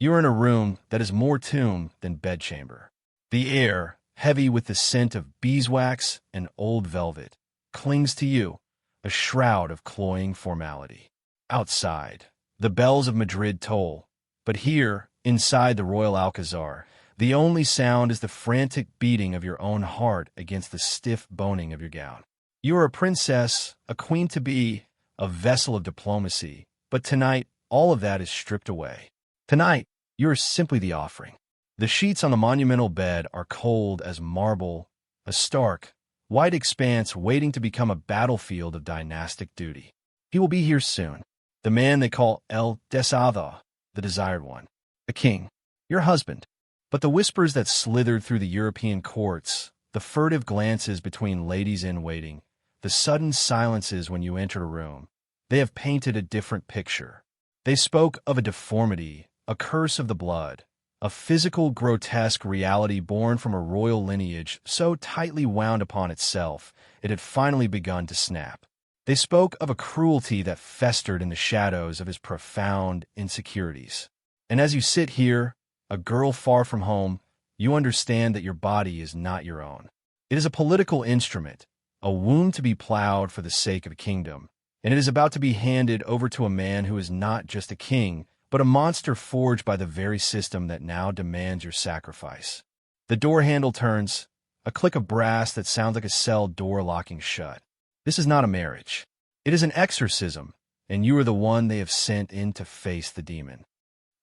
You are in a room that is more tomb than bedchamber. The air, heavy with the scent of beeswax and old velvet, clings to you, a shroud of cloying formality. Outside, the bells of Madrid toll, but here, inside the royal Alcazar, the only sound is the frantic beating of your own heart against the stiff boning of your gown. You are a princess, a queen-to-be, a vessel of diplomacy, but tonight, all of that is stripped away. Tonight, you are simply the offering. The sheets on the monumental bed are cold as marble, a stark, white expanse waiting to become a battlefield of dynastic duty. He will be here soon. The man they call El Deseado, the desired one. A king, your husband. But the whispers that slithered through the European courts, the furtive glances between ladies in waiting, the sudden silences when you entered a room, they have painted a different picture. They spoke of a deformity, a curse of the blood, a physical, grotesque reality born from a royal lineage so tightly wound upon itself it had finally begun to snap. They spoke of a cruelty that festered in the shadows of his profound insecurities. And as you sit here, a girl far from home, you understand that your body is not your own. It is a political instrument, a womb to be plowed for the sake of a kingdom, and it is about to be handed over to a man who is not just a king, but a monster forged by the very system that now demands your sacrifice. The door handle turns, a click of brass that sounds like a cell door locking shut. This is not a marriage. It is an exorcism, and you are the one they have sent in to face the demon.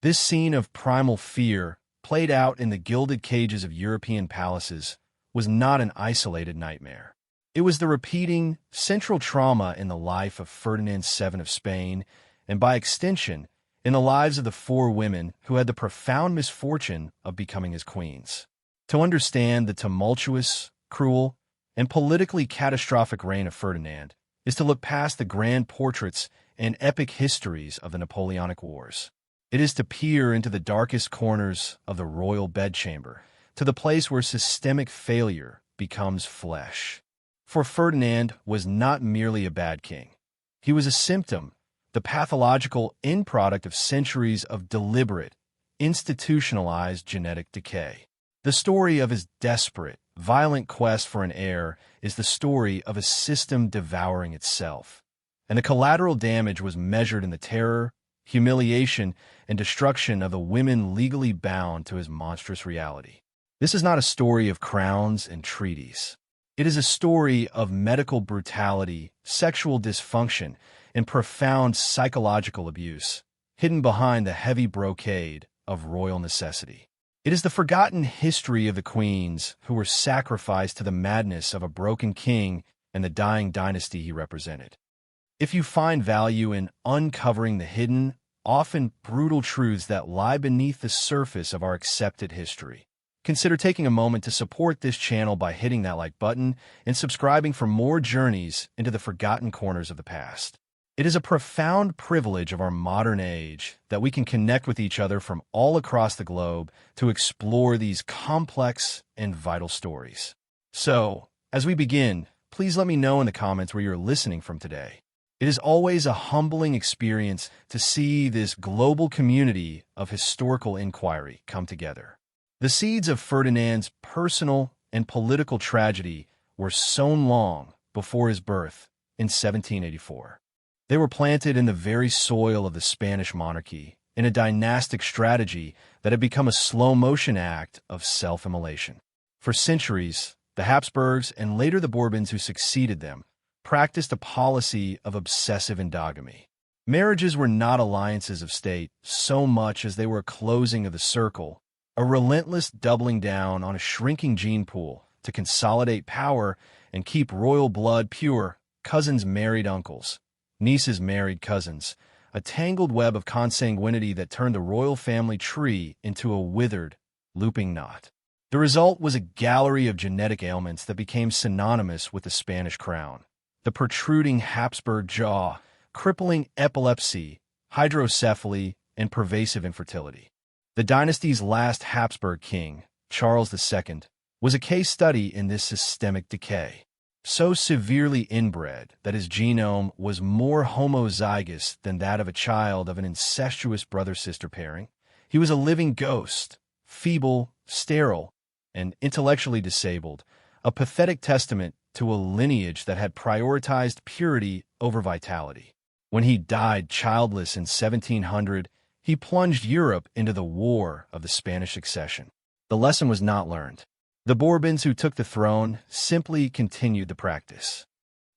This scene of primal fear, played out in the gilded cages of European palaces, was not an isolated nightmare. It was the repeating, central trauma in the life of Ferdinand VII of Spain, and by extension, in the lives of the four women who had the profound misfortune of becoming his queens. To understand the tumultuous, cruel, and politically catastrophic reign of Ferdinand is to look past the grand portraits and epic histories of the Napoleonic Wars. It is to peer into the darkest corners of the royal bedchamber, to the place where systemic failure becomes flesh. For Ferdinand was not merely a bad king. He was a symptom, the pathological end product of centuries of deliberate, institutionalized genetic decay. The story of his desperate, violent quest for an heir is the story of a system devouring itself, and the collateral damage was measured in the terror, humiliation, and destruction of the women legally bound to his monstrous reality. This is not a story of crowns and treaties. It is a story of medical brutality, sexual dysfunction, and profound psychological abuse, hidden behind the heavy brocade of royal necessity. It is the forgotten history of the queens who were sacrificed to the madness of a broken king and the dying dynasty he represented. If you find value in uncovering the hidden, often brutal truths that lie beneath the surface of our accepted history, consider taking a moment to support this channel by hitting that like button and subscribing for more journeys into the forgotten corners of the past. It is a profound privilege of our modern age that we can connect with each other from all across the globe to explore these complex and vital stories. So, as we begin, please let me know in the comments where you're listening from today. It is always a humbling experience to see this global community of historical inquiry come together. The seeds of Ferdinand's personal and political tragedy were sown long before his birth in 1784. They were planted in the very soil of the Spanish monarchy, in a dynastic strategy that had become a slow-motion act of self-immolation. For centuries, the Habsburgs and later the Bourbons who succeeded them practiced a policy of obsessive endogamy. Marriages were not alliances of state so much as they were a closing of the circle, a relentless doubling down on a shrinking gene pool to consolidate power and keep royal blood pure. Cousins married uncles, nieces married cousins, a tangled web of consanguinity that turned the royal family tree into a withered, looping knot. The result was a gallery of genetic ailments that became synonymous with the Spanish crown. The protruding Habsburg jaw, crippling epilepsy, hydrocephaly, and pervasive infertility. The dynasty's last Habsburg king, Charles II, was a case study in this systemic decay. So severely inbred that his genome was more homozygous than that of a child of an incestuous brother-sister pairing, He was a living ghost, feeble, sterile, and intellectually disabled, a pathetic testament to a lineage that had prioritized purity over vitality. When he died childless in 1700, he plunged Europe into the War of the Spanish Succession. The lesson was not learned. The Bourbons who took the throne simply continued the practice.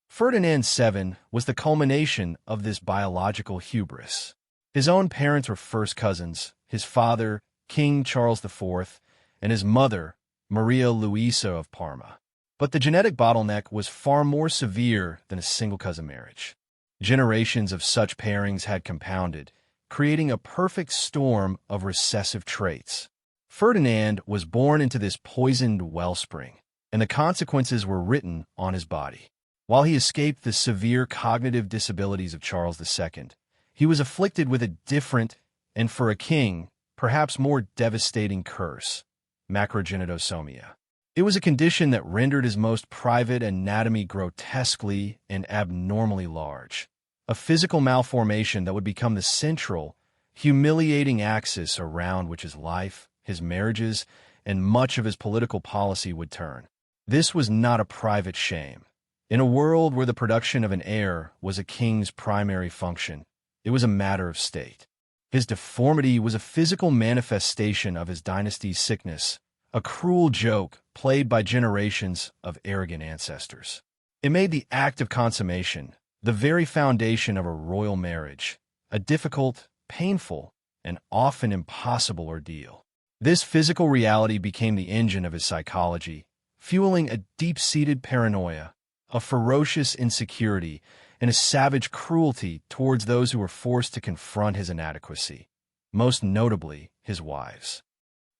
Ferdinand VII was the culmination of this biological hubris. His own parents were first cousins, his father, King Charles IV, and his mother, Maria Luisa of Parma. But the genetic bottleneck was far more severe than a single-cousin marriage. Generations of such pairings had compounded, creating a perfect storm of recessive traits. Ferdinand was born into this poisoned wellspring, and the consequences were written on his body. While he escaped the severe cognitive disabilities of Charles II, he was afflicted with a different, and for a king, perhaps more devastating curse, macrogenitosomia. It was a condition that rendered his most private anatomy grotesquely and abnormally large, a physical malformation that would become the central, humiliating axis around which his life, his marriages, and much of his political policy would turn. This was not a private shame. In a world where the production of an heir was a king's primary function, it was a matter of state. His deformity was a physical manifestation of his dynasty's sickness, a cruel joke played by generations of arrogant ancestors. It made the act of consummation, the very foundation of a royal marriage, a difficult, painful, and often impossible ordeal. This physical reality became the engine of his psychology, fueling a deep-seated paranoia, a ferocious insecurity, and a savage cruelty towards those who were forced to confront his inadequacy, most notably his wives.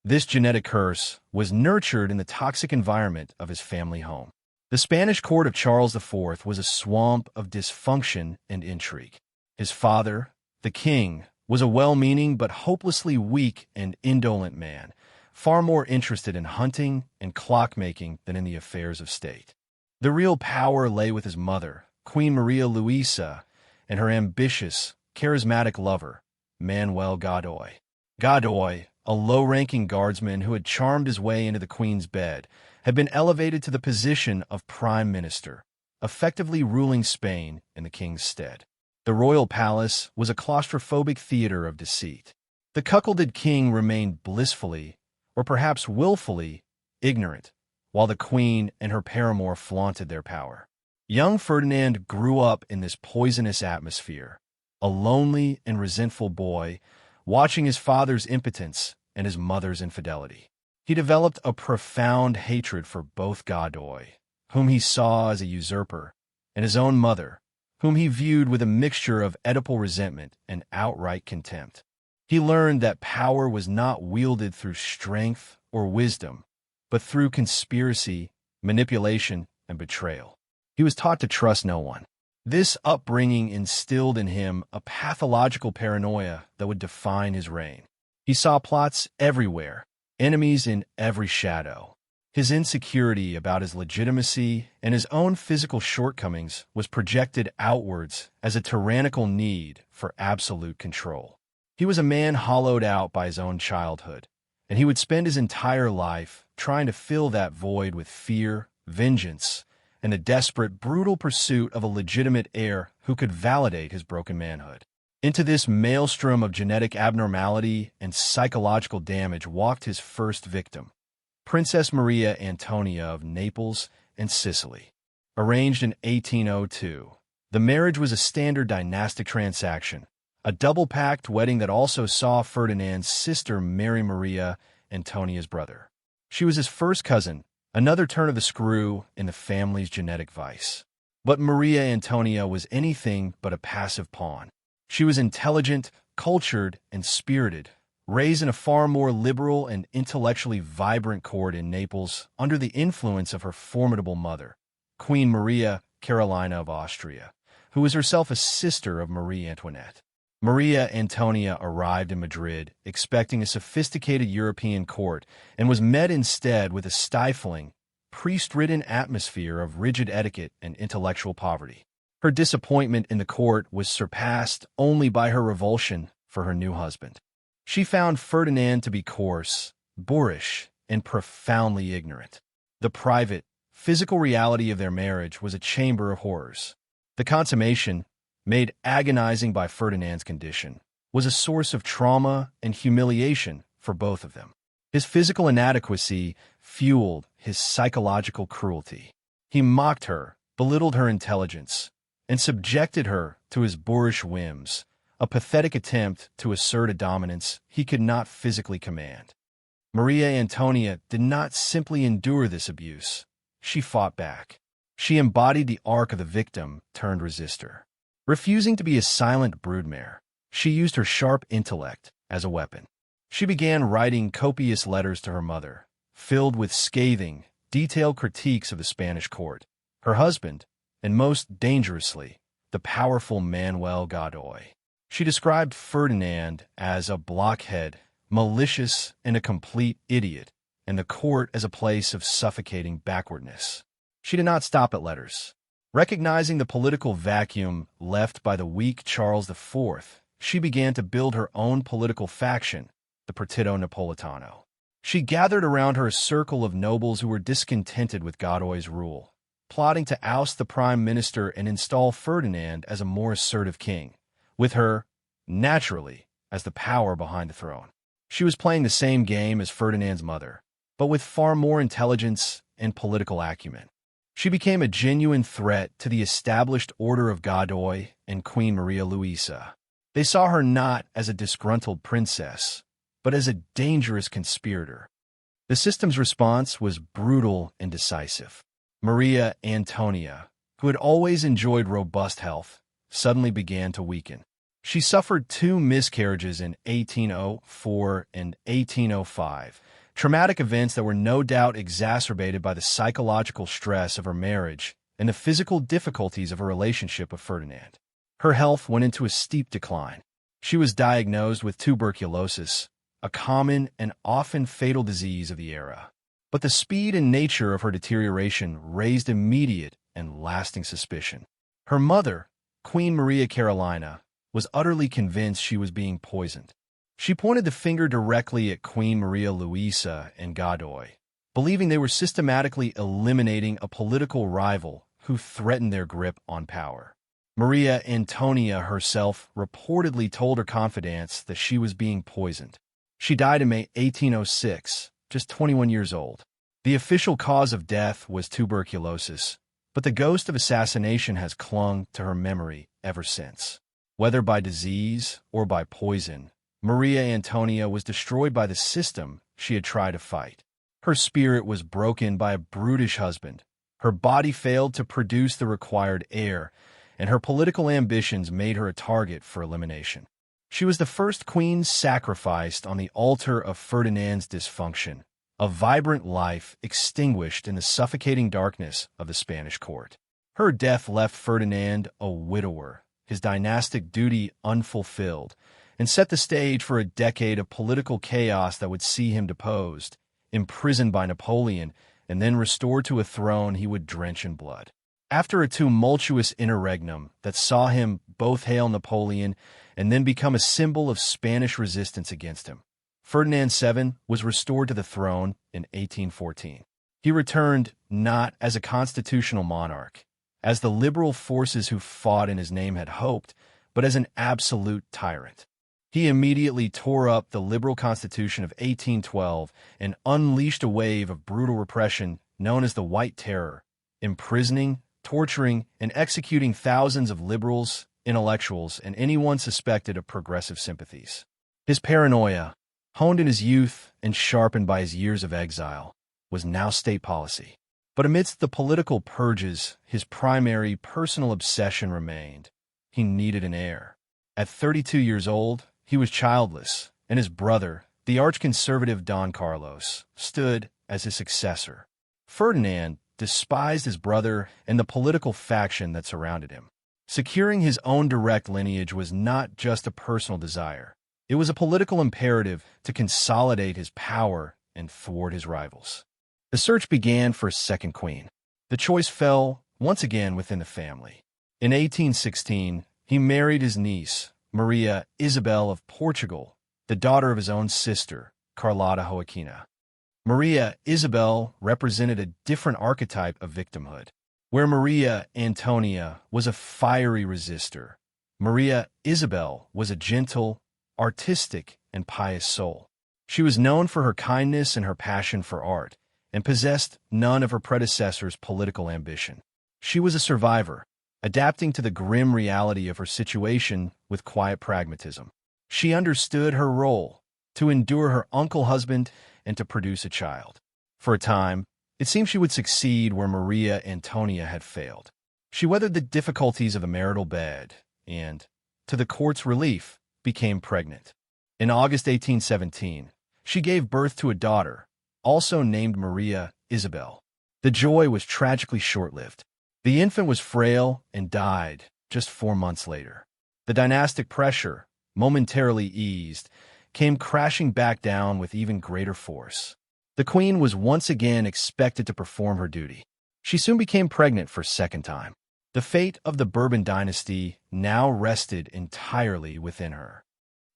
This genetic curse was nurtured in the toxic environment of his family home. The Spanish court of Charles IV was a swamp of dysfunction and intrigue. His father, the king, was a well-meaning but hopelessly weak and indolent man, far more interested in hunting and clockmaking than in the affairs of state. The real power lay with his mother, Queen Maria Luisa, and her ambitious, charismatic lover, Manuel Godoy. Godoy, a low-ranking guardsman who had charmed his way into the queen's bed, had been elevated to the position of prime minister, effectively ruling Spain in the king's stead. The royal palace was a claustrophobic theater of deceit. The cuckolded king remained blissfully, or perhaps willfully, ignorant, while the queen and her paramour flaunted their power. Young Ferdinand grew up in this poisonous atmosphere, a lonely and resentful boy, watching his father's impotence and his mother's infidelity. He developed a profound hatred for both Godoy, whom he saw as a usurper, and his own mother, whom he viewed with a mixture of Oedipal resentment and outright contempt. He learned that power was not wielded through strength or wisdom, but through conspiracy, manipulation, and betrayal. He was taught to trust no one. This upbringing instilled in him a pathological paranoia that would define his reign. He saw plots everywhere, enemies in every shadow. His insecurity about his legitimacy and his own physical shortcomings was projected outwards as a tyrannical need for absolute control. He was a man hollowed out by his own childhood, and he would spend his entire life trying to fill that void with fear, vengeance, and the desperate, brutal pursuit of a legitimate heir who could validate his broken manhood. Into this maelstrom of genetic abnormality and psychological damage walked his first victim, Princess Maria Antonia of Naples and Sicily. Arranged in 1802, the marriage was a standard dynastic transaction, a double-packed wedding that also saw Ferdinand's sister marry Maria, Antonia's brother. She was his first cousin, another turn of the screw in the family's genetic vice. But Maria Antonia was anything but a passive pawn. She was intelligent, cultured, and spirited, raised in a far more liberal and intellectually vibrant court in Naples under the influence of her formidable mother, Queen Maria Carolina of Austria, who was herself a sister of Marie Antoinette. Maria Antonia arrived in Madrid expecting a sophisticated European court and was met instead with a stifling, priest-ridden atmosphere of rigid etiquette and intellectual poverty. Her disappointment in the court was surpassed only by her revulsion for her new husband. She found Ferdinand to be coarse, boorish, and profoundly ignorant. The private, physical reality of their marriage was a chamber of horrors. The consummation, made agonizing by Ferdinand's condition, was a source of trauma and humiliation for both of them. His physical inadequacy fueled his psychological cruelty. He mocked her, belittled her intelligence, and subjected her to his boorish whims, a pathetic attempt to assert a dominance he could not physically command. Maria Antonia did not simply endure this abuse. She fought back. She embodied the arc of the victim turned resistor. Refusing to be a silent broodmare, she used her sharp intellect as a weapon. She began writing copious letters to her mother, filled with scathing, detailed critiques of the Spanish court, her husband, and most dangerously, the powerful Manuel Godoy. She described Ferdinand as a blockhead, malicious, and a complete idiot, and the court as a place of suffocating backwardness. She did not stop at letters. Recognizing the political vacuum left by the weak Charles IV, she began to build her own political faction, the Partido Napolitano. She gathered around her a circle of nobles who were discontented with Godoy's rule, plotting to oust the prime minister and install Ferdinand as a more assertive king, with her, naturally, as the power behind the throne. She was playing the same game as Ferdinand's mother, but with far more intelligence and political acumen. She became a genuine threat to the established order of Godoy and Queen Maria Luisa. They saw her not as a disgruntled princess, but as a dangerous conspirator. The system's response was brutal and decisive. Maria Antonia, who had always enjoyed robust health, suddenly began to weaken. She suffered 2 miscarriages in 1804 and 1805, traumatic events that were no doubt exacerbated by the psychological stress of her marriage and the physical difficulties of her relationship with Ferdinand. Her health went into a steep decline. She was diagnosed with tuberculosis, a common and often fatal disease of the era. But the speed and nature of her deterioration raised immediate and lasting suspicion. Her mother, Queen Maria Carolina, was utterly convinced she was being poisoned. She pointed the finger directly at Queen Maria Luisa and Godoy, believing they were systematically eliminating a political rival who threatened their grip on power. Maria Antonia herself reportedly told her confidants that she was being poisoned. She died in May 1806, just 21 years old. The official cause of death was tuberculosis, but the ghost of assassination has clung to her memory ever since. Whether by disease or by poison, Maria Antonia was destroyed by the system she had tried to fight. Her spirit was broken by a brutish husband. Her body failed to produce the required heir, and her political ambitions made her a target for elimination. She was the first queen sacrificed on the altar of Ferdinand's dysfunction, a vibrant life extinguished in the suffocating darkness of the Spanish court. Her death left Ferdinand a widower, his dynastic duty unfulfilled, and set the stage for a decade of political chaos that would see him deposed, imprisoned by Napoleon, and then restored to a throne he would drench in blood. After a tumultuous interregnum that saw him both hail Napoleon and then become a symbol of Spanish resistance against him, Ferdinand VII was restored to the throne in 1814. He returned not as a constitutional monarch, as the liberal forces who fought in his name had hoped, but as an absolute tyrant. He immediately tore up the liberal constitution of 1812 and unleashed a wave of brutal repression known as the White Terror, imprisoning, torturing, and executing thousands of liberals, intellectuals, and anyone suspected of progressive sympathies. His paranoia, honed in his youth and sharpened by his years of exile, was now state policy. But amidst the political purges, his primary personal obsession remained. He needed an heir. At 32 years old, he was childless, and his brother, the arch-conservative Don Carlos, stood as his successor. Ferdinand despised his brother and the political faction that surrounded him. Securing his own direct lineage was not just a personal desire. It was a political imperative to consolidate his power and thwart his rivals. The search began for a second queen. The choice fell once again within the family. In 1816, he married his niece, Maria Isabel of Portugal, the daughter of his own sister, Carlotta Joaquina. Maria Isabel represented a different archetype of victimhood. Where Maria Antonia was a fiery resistor, Maria Isabel was a gentle, artistic, and pious soul. She was known for her kindness and her passion for art, and possessed none of her predecessors' political ambition. She was a survivor, adapting to the grim reality of her situation with quiet pragmatism. She understood her role, to endure her uncle husband and to produce a child. For a time, it seemed she would succeed where Maria Antonia had failed. She weathered the difficulties of a marital bed and, to the court's relief, became pregnant. In August 1817, she gave birth to a daughter, also named Maria Isabel. The joy was tragically short-lived. The infant was frail and died just 4 months later. The dynastic pressure, momentarily eased, came crashing back down with even greater force. The queen was once again expected to perform her duty. She soon became pregnant for a second time. The fate of the Bourbon dynasty now rested entirely within her.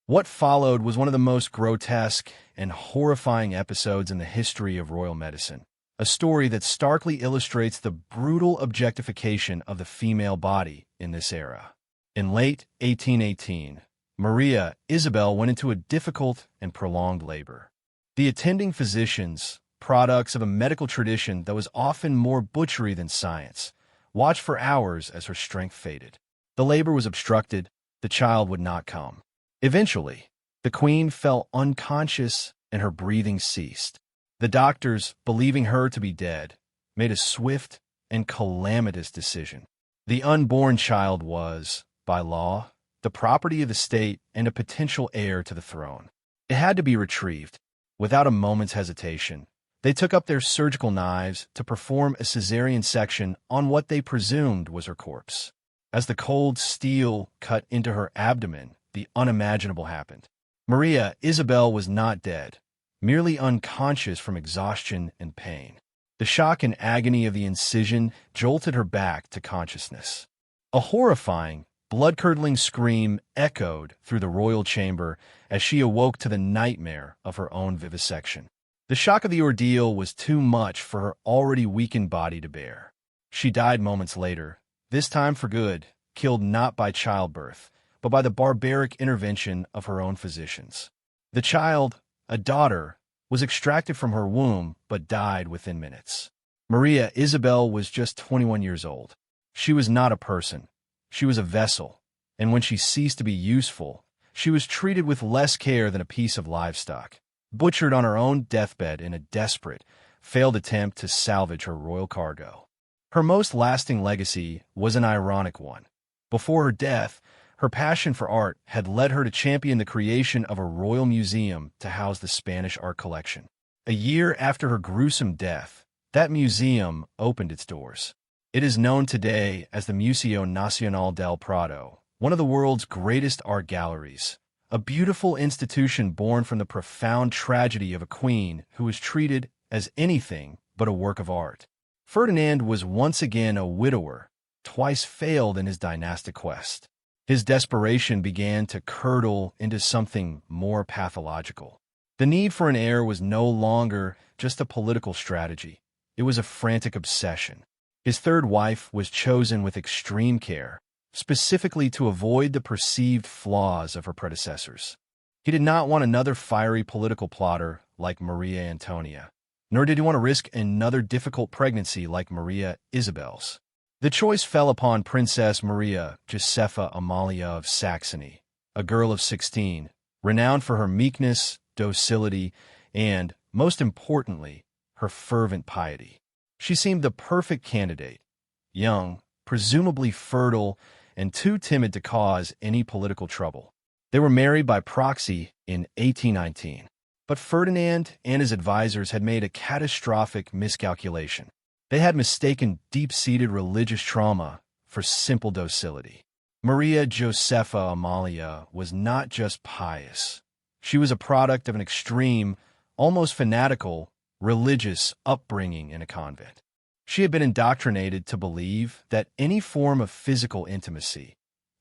What followed was one of the most grotesque and horrifying episodes in the history of royal medicine, a story that starkly illustrates the brutal objectification of the female body in this era. In late 1818, Maria Isabel went into a difficult and prolonged labor. The attending physicians, products of a medical tradition that was often more butchery than science, watched for hours as her strength faded. The labor was obstructed, the child would not come. Eventually, the queen fell unconscious and her breathing ceased. The doctors, believing her to be dead, made a swift and calamitous decision. The unborn child was, by law, the property of the state and a potential heir to the throne. It had to be retrieved. Without a moment's hesitation, they took up their surgical knives to perform a cesarean section on what they presumed was her corpse. As the cold steel cut into her abdomen, the unimaginable happened. Maria Isabel was not dead, merely unconscious from exhaustion and pain. The shock and agony of the incision jolted her back to consciousness. A horrifying, blood-curdling scream echoed through the royal chamber as she awoke to the nightmare of her own vivisection. The shock of the ordeal was too much for her already weakened body to bear. She died moments later, this time for good, killed not by childbirth, but by the barbaric intervention of her own physicians. The child, a daughter, was extracted from her womb but died within minutes. Maria Isabel was just 21 years old. She was not a person. She was a vessel, and when she ceased to be useful, she was treated with less care than a piece of livestock, butchered on her own deathbed in a desperate, failed attempt to salvage her royal cargo. Her most lasting legacy was an ironic one. Before her death, her passion for art had led her to champion the creation of a royal museum to house the Spanish art collection. A year after her gruesome death, that museum opened its doors. It is known today as the Museo Nacional del Prado, one of the world's greatest art galleries, a beautiful institution born from the profound tragedy of a queen who was treated as anything but a work of art. Ferdinand was once again a widower, twice failed in his dynastic quest. His desperation began to curdle into something more pathological. The need for an heir was no longer just a political strategy. It was a frantic obsession. His third wife was chosen with extreme care, specifically to avoid the perceived flaws of her predecessors. He did not want another fiery political plotter like Maria Antonia, nor did he want to risk another difficult pregnancy like Maria Isabel's. The choice fell upon Princess Maria Josepha Amalia of Saxony, a girl of 16, renowned for her meekness, docility, and, most importantly, her fervent piety. She seemed the perfect candidate, young, presumably fertile, and too timid to cause any political trouble. They were married by proxy in 1819, but Ferdinand and his advisors had made a catastrophic miscalculation. They had mistaken deep-seated religious trauma for simple docility. Maria Josepha Amalia was not just pious. She was a product of an extreme, almost fanatical, religious upbringing in a convent. She had been indoctrinated to believe that any form of physical intimacy,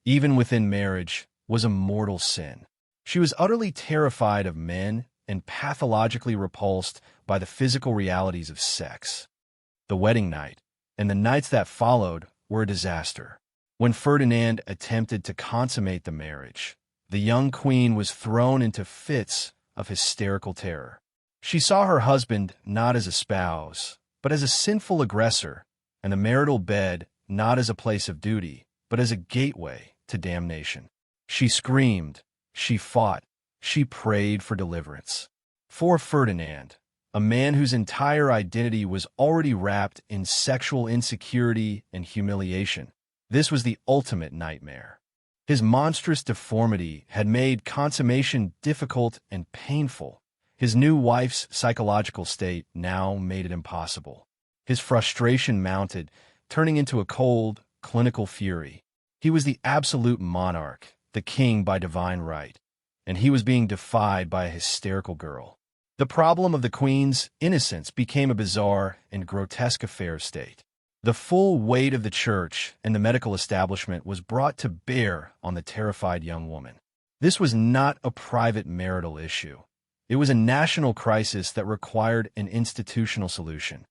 even within marriage, was a mortal sin. She was utterly terrified of men and pathologically repulsed by the physical realities of sex. The wedding night and the nights that followed were a disaster. When Ferdinand attempted to consummate the marriage, the young queen was thrown into fits of hysterical terror. She saw her husband not as a spouse, but as a sinful aggressor, and the marital bed not as a place of duty, but as a gateway to damnation. She screamed, she fought, she prayed for deliverance. For Ferdinand, a man whose entire identity was already wrapped in sexual insecurity and humiliation, this was the ultimate nightmare. His monstrous deformity had made consummation difficult and painful. His new wife's psychological state now made it impossible. His frustration mounted, turning into a cold, clinical fury. He was the absolute monarch, the king by divine right, and he was being defied by a hysterical girl. The problem of the queen's innocence became a bizarre and grotesque affair of state. The full weight of the church and the medical establishment was brought to bear on the terrified young woman. This was not a private marital issue. It was a national crisis that required an institutional solution.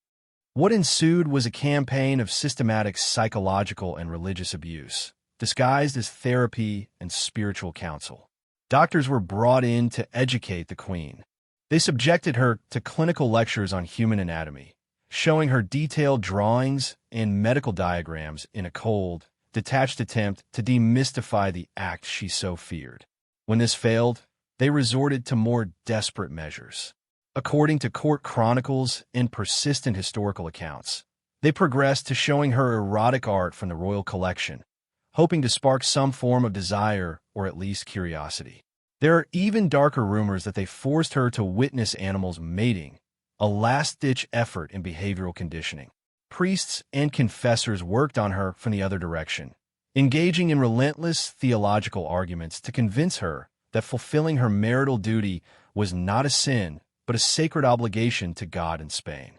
What ensued was a campaign of systematic psychological and religious abuse, disguised as therapy and spiritual counsel. Doctors were brought in to educate the queen. They subjected her to clinical lectures on human anatomy, showing her detailed drawings and medical diagrams in a cold, detached attempt to demystify the act she so feared. When this failed, they resorted to more desperate measures. According to court chronicles and persistent historical accounts, they progressed to showing her erotic art from the royal collection, hoping to spark some form of desire or at least curiosity. There are even darker rumors that they forced her to witness animals mating, a last-ditch effort in behavioral conditioning. Priests and confessors worked on her from the other direction, engaging in relentless theological arguments to convince her that fulfilling her marital duty was not a sin, but a sacred obligation to God and Spain.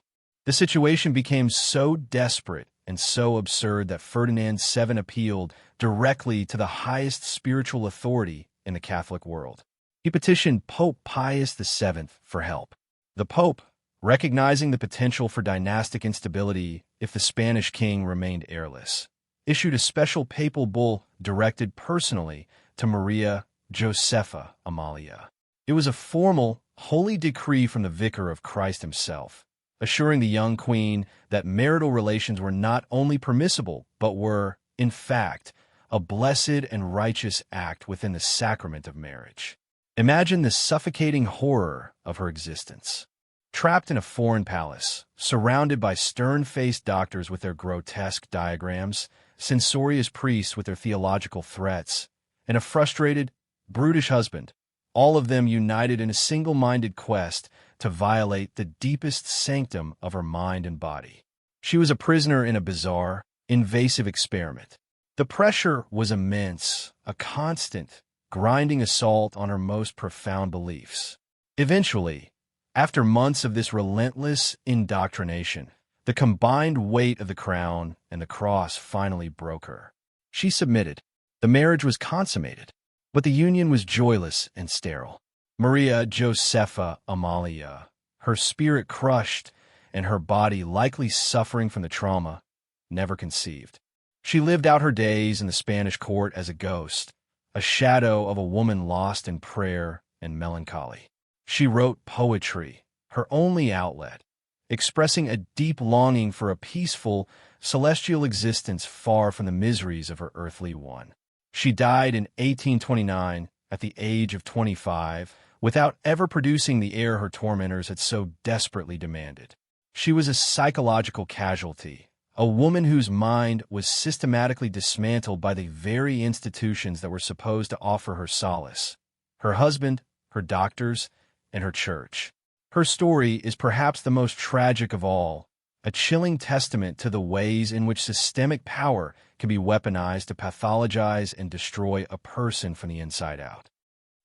The situation became so desperate and so absurd that Ferdinand VII appealed directly to the highest spiritual authority in the Catholic world. He petitioned Pope Pius VII for help. The Pope, recognizing the potential for dynastic instability if the Spanish king remained heirless, issued a special papal bull directed personally to Maria Josepha Amalia. It was a formal, holy decree from the Vicar of Christ himself, assuring the young queen that marital relations were not only permissible, but were, in fact, a blessed and righteous act within the sacrament of marriage. Imagine the suffocating horror of her existence. Trapped in a foreign palace, surrounded by stern-faced doctors with their grotesque diagrams, censorious priests with their theological threats, and a frustrated, brutish husband, all of them united in a single-minded quest to violate the deepest sanctum of her mind and body. She was a prisoner in a bizarre, invasive experiment. The pressure was immense, a constant, grinding assault on her most profound beliefs. Eventually, after months of this relentless indoctrination, the combined weight of the crown and the cross finally broke her. She submitted. The marriage was consummated, but the union was joyless and sterile. Maria Josepha Amalia, her spirit crushed and her body likely suffering from the trauma, never conceived. She lived out her days in the Spanish court as a ghost, a shadow of a woman lost in prayer and melancholy. She wrote poetry, her only outlet, expressing a deep longing for a peaceful, celestial existence far from the miseries of her earthly one. She died in 1829 at the age of 25, without ever producing the heir her tormentors had so desperately demanded. She was a psychological casualty, a woman whose mind was systematically dismantled by the very institutions that were supposed to offer her solace: her husband, her doctors, and her church. Her story is perhaps the most tragic of all, a chilling testament to the ways in which systemic power can be weaponized to pathologize and destroy a person from the inside out.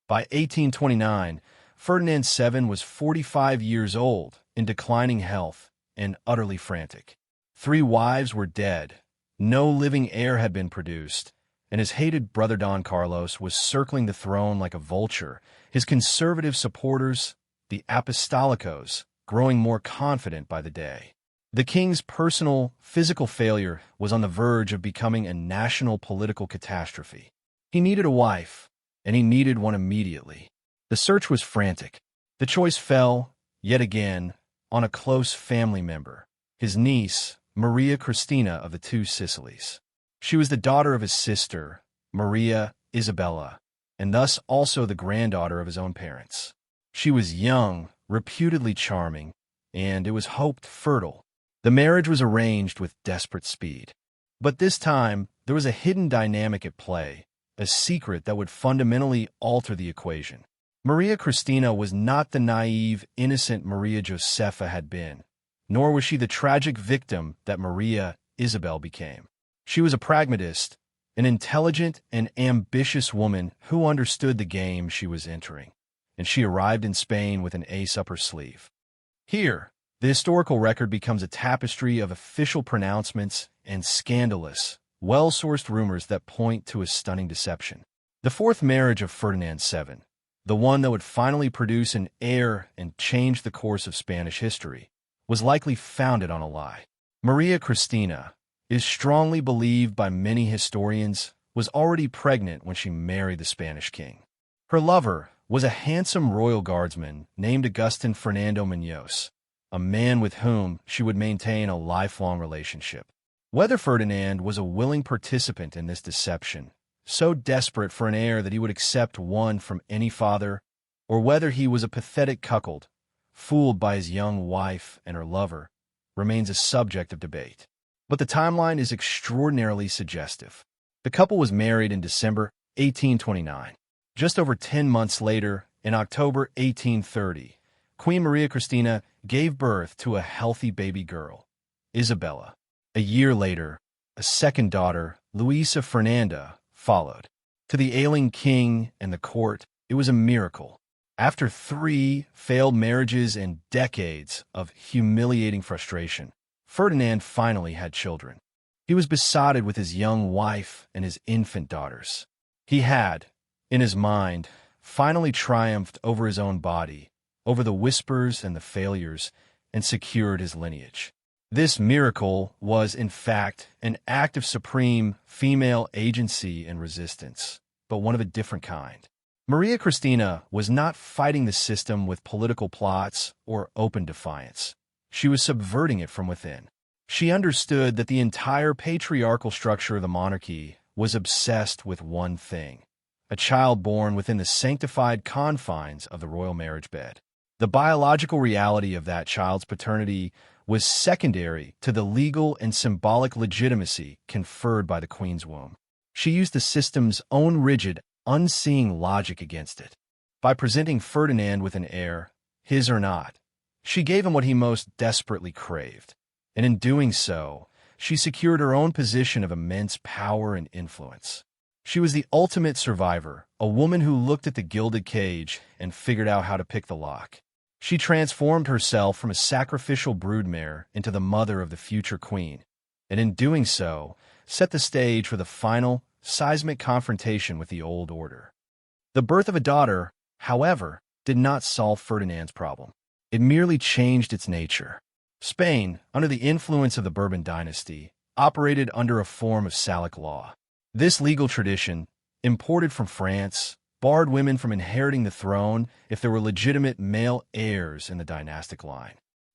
By 1829, Ferdinand VII was 45 years old, in declining health, and utterly frantic. 3 wives were dead, no living heir had been produced, and his hated brother Don Carlos was circling the throne like a vulture, his conservative supporters, the apostolicos, growing more confident by the day. The king's personal, physical failure was on the verge of becoming a national political catastrophe. He needed a wife, and he needed one immediately. The search was frantic. The choice fell, yet again, on a close family member, his niece, Maria Christina of the Two Sicilies. She was the daughter of his sister, Maria Isabella, and thus also the granddaughter of his own parents. She was young, reputedly charming, and it was hoped fertile. The marriage was arranged with desperate speed. But this time, there was a hidden dynamic at play, a secret that would fundamentally alter the equation. Maria Christina was not the naive, innocent Maria Josepha had been, nor was she the tragic victim that Maria Isabel became. She was a pragmatist, an intelligent and ambitious woman who understood the game she was entering, and she arrived in Spain with an ace up her sleeve. Here, the historical record becomes a tapestry of official pronouncements and scandalous, well-sourced rumors that point to a stunning deception. The fourth marriage of Ferdinand VII, the one that would finally produce an heir and change the course of Spanish history, was likely founded on a lie. Maria Christina is strongly believed by many historians was already pregnant when she married the Spanish king. Her lover was a handsome royal guardsman named Agustin Fernando Muñoz, a man with whom she would maintain a lifelong relationship. Whether Ferdinand was a willing participant in this deception, so desperate for an heir that he would accept one from any father, or whether he was a pathetic cuckold, fooled by his young wife and her lover, remains a subject of debate. But the timeline is extraordinarily suggestive. The couple was married in December 1829. Just over 10 months later, in October 1830, Queen Maria Christina gave birth to a healthy baby girl, Isabella. A year later, a second daughter, Luisa Fernanda, followed. To the ailing king and the court, it was a miracle. After 3 failed marriages and decades of humiliating frustration, Ferdinand finally had children. He was besotted with his young wife and his infant daughters. He had, in his mind, finally triumphed over his own body, over the whispers and the failures, and secured his lineage. This miracle was, in fact, an act of supreme female agency and resistance, but one of a different kind. Maria Christina was not fighting the system with political plots or open defiance. She was subverting it from within. She understood that the entire patriarchal structure of the monarchy was obsessed with one thing: a child born within the sanctified confines of the royal marriage bed. The biological reality of that child's paternity was secondary to the legal and symbolic legitimacy conferred by the queen's womb. She used the system's own rigid, unseeing logic against it. By presenting Ferdinand with an heir, his or not, she gave him what he most desperately craved, and in doing so, she secured her own position of immense power and influence. She was the ultimate survivor, a woman who looked at the gilded cage and figured out how to pick the lock. She transformed herself from a sacrificial broodmare into the mother of the future queen, and in doing so, set the stage for the final, seismic confrontation with the old order. The birth of a daughter, however, did not solve Ferdinand's problem. It merely changed its nature. Spain, under the influence of the Bourbon dynasty, operated under a form of Salic law. This legal tradition, imported from France, barred women from inheriting the throne if there were legitimate male heirs in the dynastic line.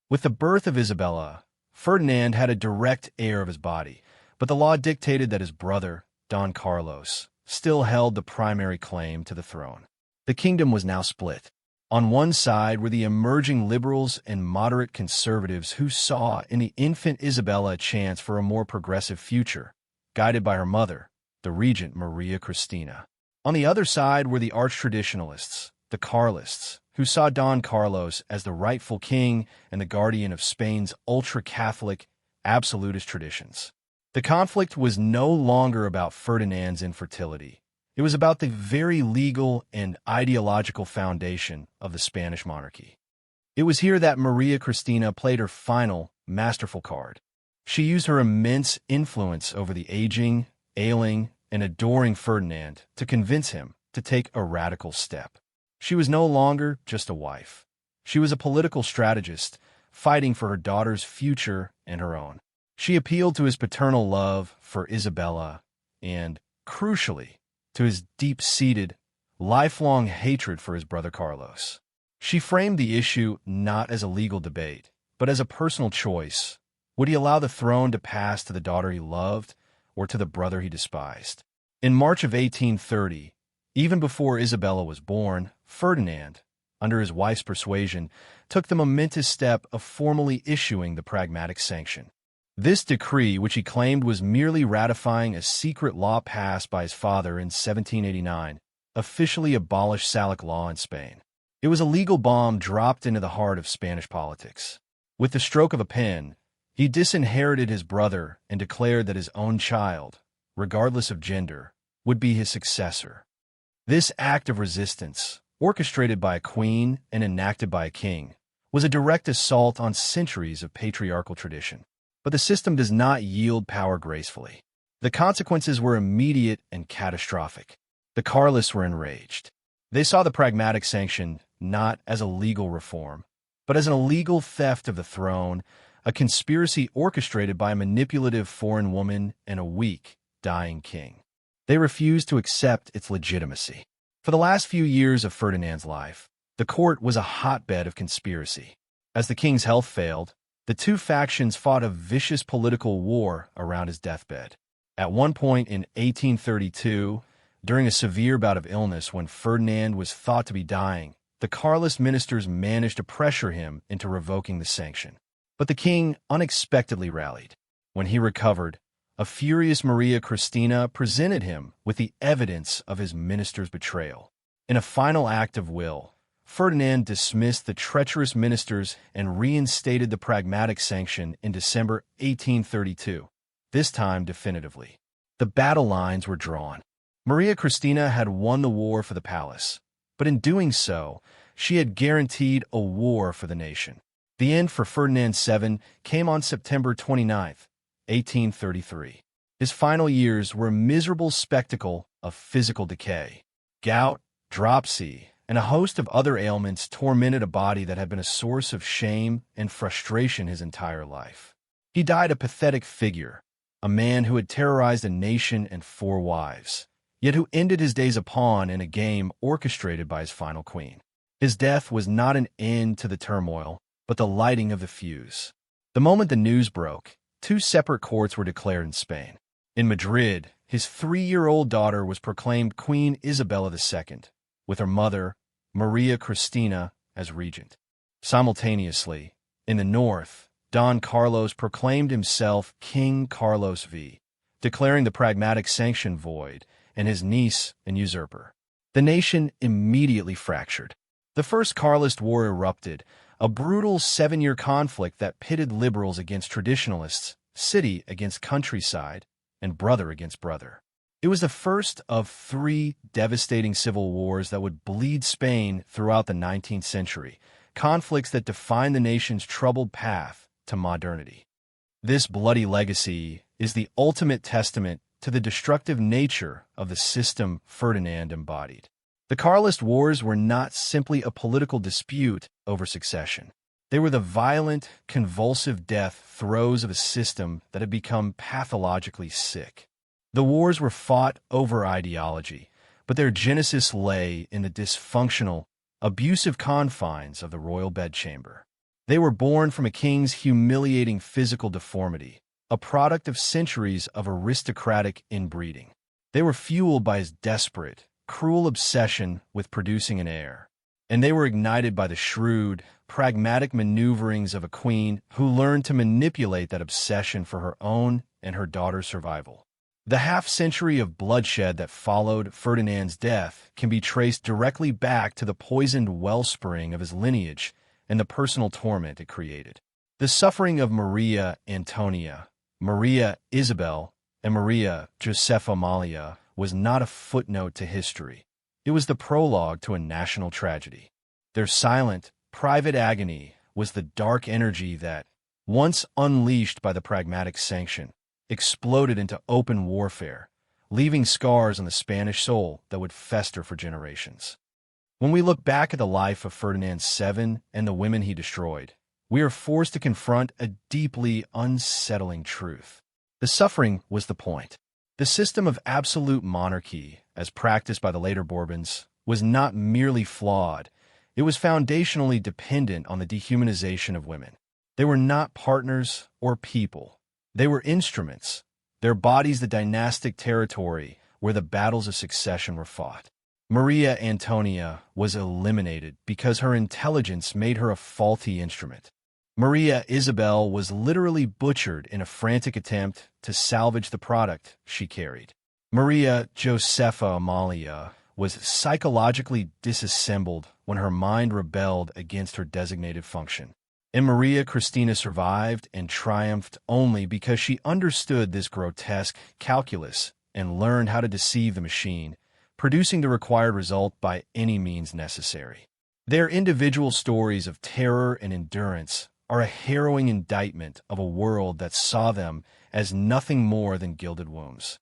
With the birth of Isabella, Ferdinand had a direct heir of his body, but the law dictated that his brother, Don Carlos, still held the primary claim to the throne. The kingdom was now split. On one side were the emerging liberals and moderate conservatives who saw in the infant Isabella a chance for a more progressive future, guided by her mother, the regent Maria Christina. On the other side were the arch-traditionalists, the Carlists, who saw Don Carlos as the rightful king and the guardian of Spain's ultra-Catholic, absolutist traditions. The conflict was no longer about Ferdinand's infertility. It was about the very legal and ideological foundation of the Spanish monarchy. It was here that Maria Christina played her final, masterful card. She used her immense influence over the aging, ailing, and adoring Ferdinand to convince him to take a radical step. She was no longer just a wife. She was a political strategist, fighting for her daughter's future and her own. She appealed to his paternal love for Isabella and, crucially, to his deep-seated, lifelong hatred for his brother Carlos. She framed the issue not as a legal debate, but as a personal choice. Would he allow the throne to pass to the daughter he loved or to the brother he despised? In March of 1830, even before Isabella was born, Ferdinand, under his wife's persuasion, took the momentous step of formally issuing the pragmatic sanction. This decree, which he claimed was merely ratifying a secret law passed by his father in 1789, officially abolished Salic law in Spain. It was a legal bomb dropped into the heart of Spanish politics. With the stroke of a pen, he disinherited his brother and declared that his own child, regardless of gender, would be his successor. This act of resistance, orchestrated by a queen and enacted by a king, was a direct assault on centuries of patriarchal tradition. But the system does not yield power gracefully. The consequences were immediate and catastrophic. The Carlists were enraged. They saw the pragmatic sanction not as a legal reform, but as an illegal theft of the throne, a conspiracy orchestrated by a manipulative foreign woman and a weak, dying king. They refused to accept its legitimacy. For the last few years of Ferdinand's life, the court was a hotbed of conspiracy. As the king's health failed, the two factions fought a vicious political war around his deathbed. At one point in 1832, during a severe bout of illness when Ferdinand was thought to be dying, the Carlist ministers managed to pressure him into revoking the sanction. But the king unexpectedly rallied. When he recovered, a furious Maria Christina presented him with the evidence of his minister's betrayal. In a final act of will, Ferdinand dismissed the treacherous ministers and reinstated the pragmatic sanction in December 1832, this time definitively. The battle lines were drawn. Maria Christina had won the war for the palace, but in doing so, she had guaranteed a war for the nation. The end for Ferdinand VII came on September 29, 1833. His final years were a miserable spectacle of physical decay. Gout, dropsy, and a host of other ailments tormented a body that had been a source of shame and frustration his entire life. He died a pathetic figure, a man who had terrorized a nation and 4 wives, yet who ended his days a pawn in a game orchestrated by his final queen. His death was not an end to the turmoil, but the lighting of the fuse. The moment the news broke, 2 separate courts were declared in Spain. In Madrid, his 3-year-old daughter was proclaimed Queen Isabel II, with her mother, Maria Christina, as regent. Simultaneously, in the north, Don Carlos proclaimed himself King Carlos V, declaring the pragmatic sanction void, and his niece an usurper. The nation immediately fractured. The First Carlist War erupted, a brutal 7-year conflict that pitted liberals against traditionalists, city against countryside, and brother against brother. It was the first of 3 devastating civil wars that would bleed Spain throughout the 19th century, conflicts that defined the nation's troubled path to modernity. This bloody legacy is the ultimate testament to the destructive nature of the system Ferdinand embodied. The Carlist Wars were not simply a political dispute over succession. They were the violent, convulsive death throes of a system that had become pathologically sick. The wars were fought over ideology, but their genesis lay in the dysfunctional, abusive confines of the royal bedchamber. They were born from a king's humiliating physical deformity, a product of centuries of aristocratic inbreeding. They were fueled by his desperate, cruel obsession with producing an heir, and they were ignited by the shrewd, pragmatic maneuverings of a queen who learned to manipulate that obsession for her own and her daughter's survival. The half-century of bloodshed that followed Ferdinand's death can be traced directly back to the poisoned wellspring of his lineage and the personal torment it created. The suffering of Maria Antonia, Maria Isabel, and Maria Josepha was not a footnote to history. It was the prologue to a national tragedy. Their silent, private agony was the dark energy that, once unleashed by the pragmatic sanction, exploded into open warfare, leaving scars on the Spanish soul that would fester for generations. When we look back at the life of Ferdinand VII and the women he destroyed, we are forced to confront a deeply unsettling truth. The suffering was the point. The system of absolute monarchy, as practiced by the later Bourbons, was not merely flawed, it was foundationally dependent on the dehumanization of women. They were not partners or people. They were instruments, their bodies the dynastic territory where the battles of succession were fought. Maria Antonia was eliminated because her intelligence made her a faulty instrument. Maria Isabel was literally butchered in a frantic attempt to salvage the product she carried. Maria Josepha Amalia was psychologically disassembled when her mind rebelled against her designated function. And Maria Christina survived and triumphed only because she understood this grotesque calculus and learned how to deceive the machine, producing the required result by any means necessary. Their individual stories of terror and endurance are a harrowing indictment of a world that saw them as nothing more than gilded wombs.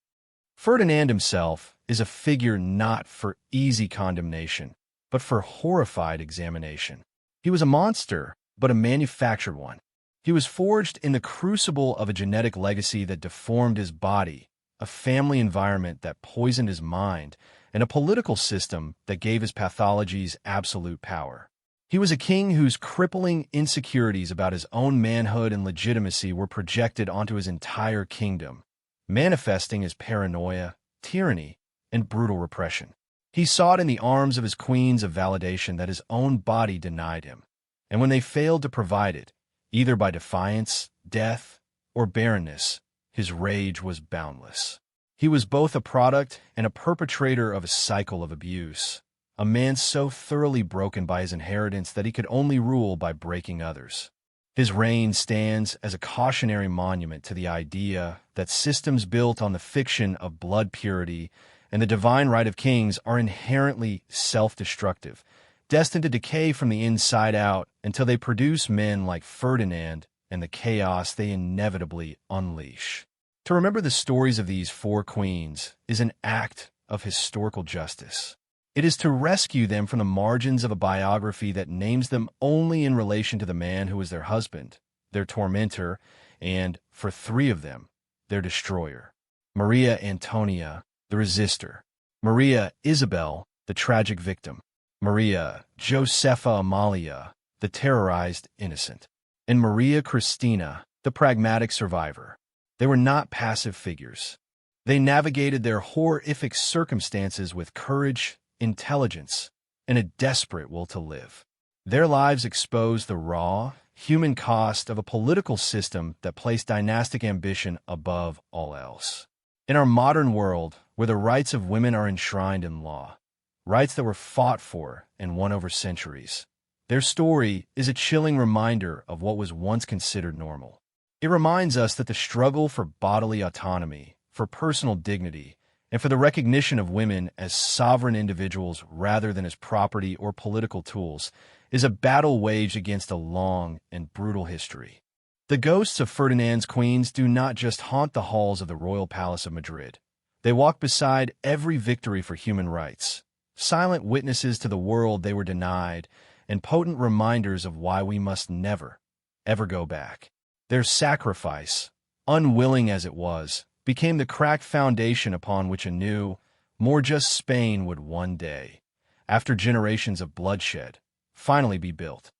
Ferdinand himself is a figure not for easy condemnation, but for horrified examination. He was a monster, but a manufactured one. He was forged in the crucible of a genetic legacy that deformed his body, a family environment that poisoned his mind, and a political system that gave his pathologies absolute power. He was a king whose crippling insecurities about his own manhood and legitimacy were projected onto his entire kingdom, manifesting as paranoia, tyranny, and brutal repression. He sought in the arms of his queens a validation that his own body denied him, and when they failed to provide it, either by defiance, death, or barrenness, his rage was boundless. He was both a product and a perpetrator of a cycle of abuse, a man so thoroughly broken by his inheritance that he could only rule by breaking others. His reign stands as a cautionary monument to the idea that systems built on the fiction of blood purity and the divine right of kings are inherently self-destructive, destined to decay from the inside out until they produce men like Ferdinand and the chaos they inevitably unleash. To remember the stories of these four queens is an act of historical justice. It is to rescue them from the margins of a biography that names them only in relation to the man who was their husband, their tormentor, and, for three of them, their destroyer. Maria Antonia, the resistor. Maria Isabel, the tragic victim. Maria Josepha Amalia, the terrorized innocent. And Maria Christina, the pragmatic survivor. They were not passive figures. They navigated their horrific circumstances with courage, intelligence, and a desperate will to live. Their lives exposed the raw, human cost of a political system that placed dynastic ambition above all else. In our modern world, where the rights of women are enshrined in law, rights that were fought for and won over centuries, their story is a chilling reminder of what was once considered normal. It reminds us that the struggle for bodily autonomy, for personal dignity, and for the recognition of women as sovereign individuals rather than as property or political tools is a battle waged against a long and brutal history. The ghosts of Ferdinand's queens do not just haunt the halls of the royal palace of Madrid. They walk beside every victory for human rights, silent witnesses to the world they were denied, and potent reminders of why we must never, ever go back. Their sacrifice, unwilling as it was, became the cracked foundation upon which a new, more just Spain would one day, after generations of bloodshed, finally be built.